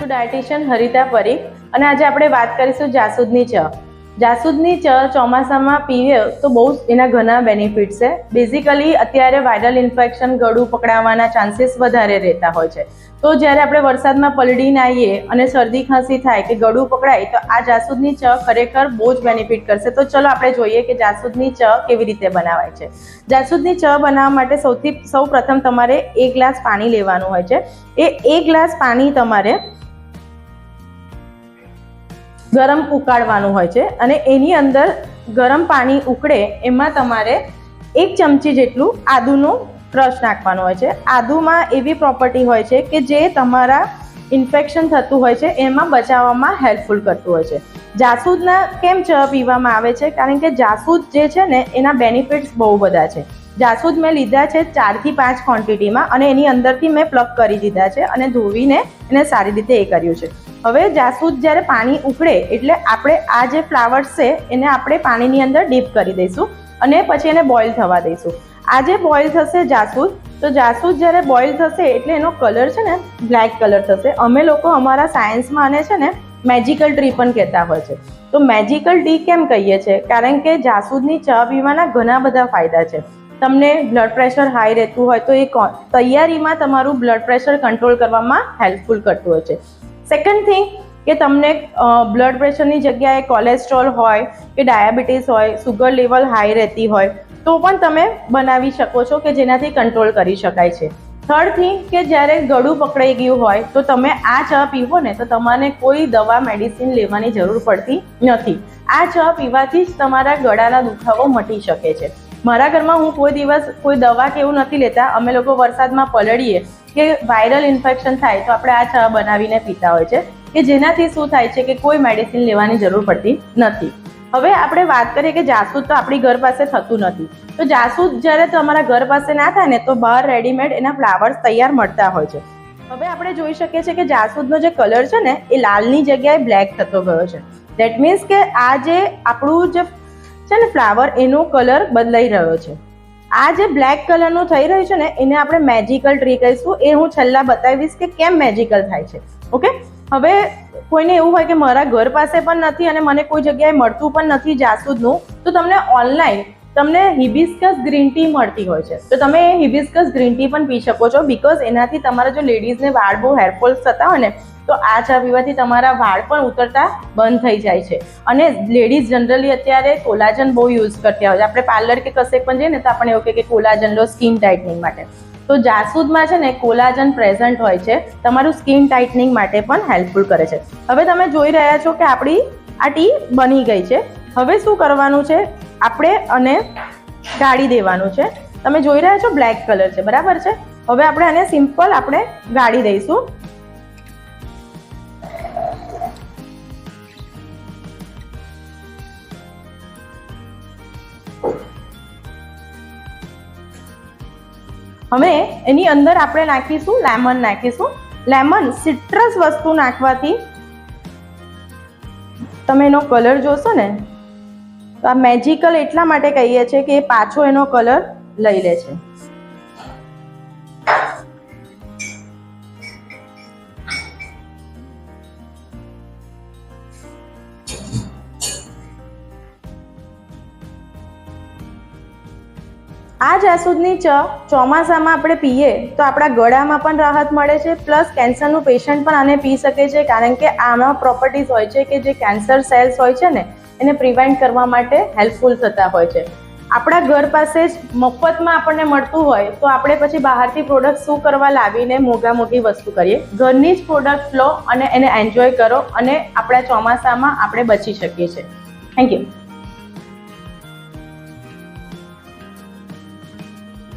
છું ડાયટિશિયન હરિતા પરીખ અને આજે આપણે વાત કરીશું જાસૂદની ચા. જાસૂદની ચા ચોમાસામાં પીએ તો બહુ એના ઘણા બેનિફિટ્સ છે. બેઝિકલી અત્યારે વાયરલ ઇન્ફેક્શન, ગળું પકડાવાના ચાન્સીસ વધારે રહેતા હોય છે. તો જ્યારે આપણે વરસાદમાં પલળીને આવીએ અને શરદી ખાંસી થાય કે ગળું પકડાય તો આ જાસૂદની ચા ખરેખર બહુ જ બેનિફિટ કરશે. તો ચલો આપણે જોઈએ કે જાસૂદની ચા કેવી રીતે બનાવાય છે. જાસૂદની ચા બનાવવા માટે સૌ પ્રથમ તમારે 1 ગ્લાસ પાણી લેવાનું હોય છે. એ 1 ગ્લાસ પાણી તમારે ગરમ ઉકાળવાનું હોય છે અને એની અંદર ગરમ પાણી ઉકળે એમાં તમારે 1 ચમચી જેટલું આદુનો ક્રશ નાખવાનો હોય છે. આદુમાં એવી પ્રોપર્ટી હોય છે કે જે તમારા ઇન્ફેક્શન થતું હોય છે એમાં બચાવવામાં હેલ્પફુલ કરતું હોય છે. જાસૂદના કેમ ચા પીવામાં આવે છે? કારણ કે જાસૂદ જે છે ને એના બેનિફિટ્સ બહુ બધા છે. જાસૂદ મેં લીધા છે 4 થી 5 ક્વોન્ટિટીમાં અને એની અંદરથી મેં પ્લગ કરી દીધા છે અને ધોવીને એને સારી રીતે એ કર્યું છે. હવે જાસૂદ જ્યારે પાણી ઉકળે એટલે આપણે આ જે ફ્લાવર્સ છે એને આપણે પાણીની અંદર ડીપ કરી દઈશું અને પછી એને બોઇલ થવા દઈશું. આ જે બોઇલ થશે જાસૂદ, તો જાસૂદ જ્યારે બોઇલ થશે એટલે એનો કલર છે ને બ્લેક કલર થશે. અમે લોકો અમારા સાયન્સમાં આને છે ને મેજિકલ ટ્રી પણ કહેતા હોય છે. તો મેજિકલ ટી કેમ કહીએ છીએ? કારણ કે જાસૂદની ચા પીવાના ઘણા બધા ફાયદા છે. તમને બ્લડ પ્રેશર હાઈ રહેતું હોય તો એ તૈયારીમાં તમારું બ્લડ પ્રેશર કંટ્રોલ કરવામાં હેલ્પફુલ કરતું હોય છે. સેકન્ડ થિંગ કે તમને બ્લડ પ્રેશરની જગ્યાએ કોલેસ્ટ્રોલ હોય કે ડાયાબિટીસ હોય, સુગર લેવલ હાઈ રહેતી હોય તો પણ તમે બનાવી શકો છો કે જેનાથી કંટ્રોલ કરી શકાય છે. થર્ડ થિંગ કે જ્યારે ગળું પકડાઈ ગયું હોય તો તમે આ ચા પીવો ને તો તમારે કોઈ દવા મેડિસિન લેવાની જરૂર પડતી નથી. આ ચા પીવાથી જ તમારા ગળાના દુખાવો મટી શકે છે. મારા ઘરમાં હું કોઈ દિવસ કોઈ દવા કે એવું નથી લેતા. અમે લોકો વરસાદમાં પલળીએ કે વાયરલ ઇન્ફેક્શન થાય તો આપણે આ ચા બનાવીને પીતા હોય છે કે જેનાથી શું થાય છે કે કોઈ મેડિસિન લેવાની જરૂર પડતી નથી. હવે આપણે વાત કરીએ કે જાસૂદ તો આપણી ઘર પાસે થતું નથી. તો જાસૂદ જ્યારે તમારા ઘર પાસે ના થાય ને તો બહાર રેડીમેડ એના ફ્લાવર્સ તૈયાર મળતા હોય છે. હવે આપણે જોઈ શકીએ છીએ કે જાસૂદનો જે કલર છે ને એ લાલની જગ્યાએ બ્લેક થતો ગયો છે. ધેટ મીન્સ કે આ જે આપણું જે છે ને ફ્લાવર એનો કલર બદલાઈ રહ્યો છે. આ જે બ્લેક કલરનું થઈ રહ્યું છે ને એને આપણે મેજિકલ ટ્રી કહીશું. એ હું છેલ્લા બતાવીશ કે કેમ મેજિકલ થાય છે. ઓકે, હવે કોઈને એવું હોય કે મારા ઘર પાસે પણ નથી અને મને કોઈ જગ્યાએ મળતું પણ નથી જાસૂદનું, તો તમને ઓનલાઈન હિબિસ્કસ ગ્રીન ટી મળતી હોય છે. તો તમે એ હિબિસ્કસ ગ્રીન ટી પણ પી શકો છો. બીકોઝ એનાથી તમારા જો લેડીઝને વાળ બહુ હેરફોલ્સ થતા હોય ને તો આ ચા પીવાથી તમારા વાળ પણ ઉતરતા બંધ થઈ જાય છે. અને લેડીઝ જનરલી અત્યારે કોલાજન બહુ યુઝ કરતા હોય છે. આપણે પાર્લર કે કશે પણ જઈએ ને તો આપણે એવું કે કોલાજન લો સ્કિન ટાઇટનિંગ માટે. તો જાસૂદમાં છે ને કોલાજન પ્રેઝન્ટ હોય છે, તમારું સ્કિન ટાઇટનિંગ માટે પણ હેલ્પફુલ કરે છે. હવે તમે જોઈ રહ્યા છો કે આપણી આ ટી બની ગઈ છે. હવે શું કરવાનું છે? આપણે અને ગાળી દેવાનું છે. તમે જોઈ રહ્યા છો બ્લેક કલર છે, બરાબર છે. હવે આપણે આને સિમ્પલ આપણે ગાળી દઈશું. હવે એની અંદર આપણે નાખીશું લેમન નાખીશું. લેમન સિટ્રસ વસ્તુ નાખવાથી તમે એનો કલર જોશો ને તો આ મેજિકલ એટલા માટે કહીએ છીએ કે પાછો એનો કલર લઈ લે છે. આ જાસૂદની ચા ચોમાસામાં આપણે પીએ તો આપણા ગળામાં પણ રાહત મળે છે. પ્લસ કેન્સરનું પેશન્ટ પણ આને પી શકે છે કારણ કે આમાં પ્રોપર્ટીઝ હોય છે કે જે કેન્સર સેલ્સ હોય છે ને એને પ્રિવેન્ટ કરવા માટે હેલ્પફુલ થતા હોય છે. આપણા ઘર પાસે જ મફતમાં આપણને મળતું હોય તો આપણે પછી બહારથી પ્રોડક્ટ શું કરવા લાવીને મોટી વસ્તુ કરીએ? ઘરની જ પ્રોડક્ટ લો અને એને એન્જોય કરો અને આપણા ચોમાસામાં આપણે બચી શકીએ છીએ. Thank you.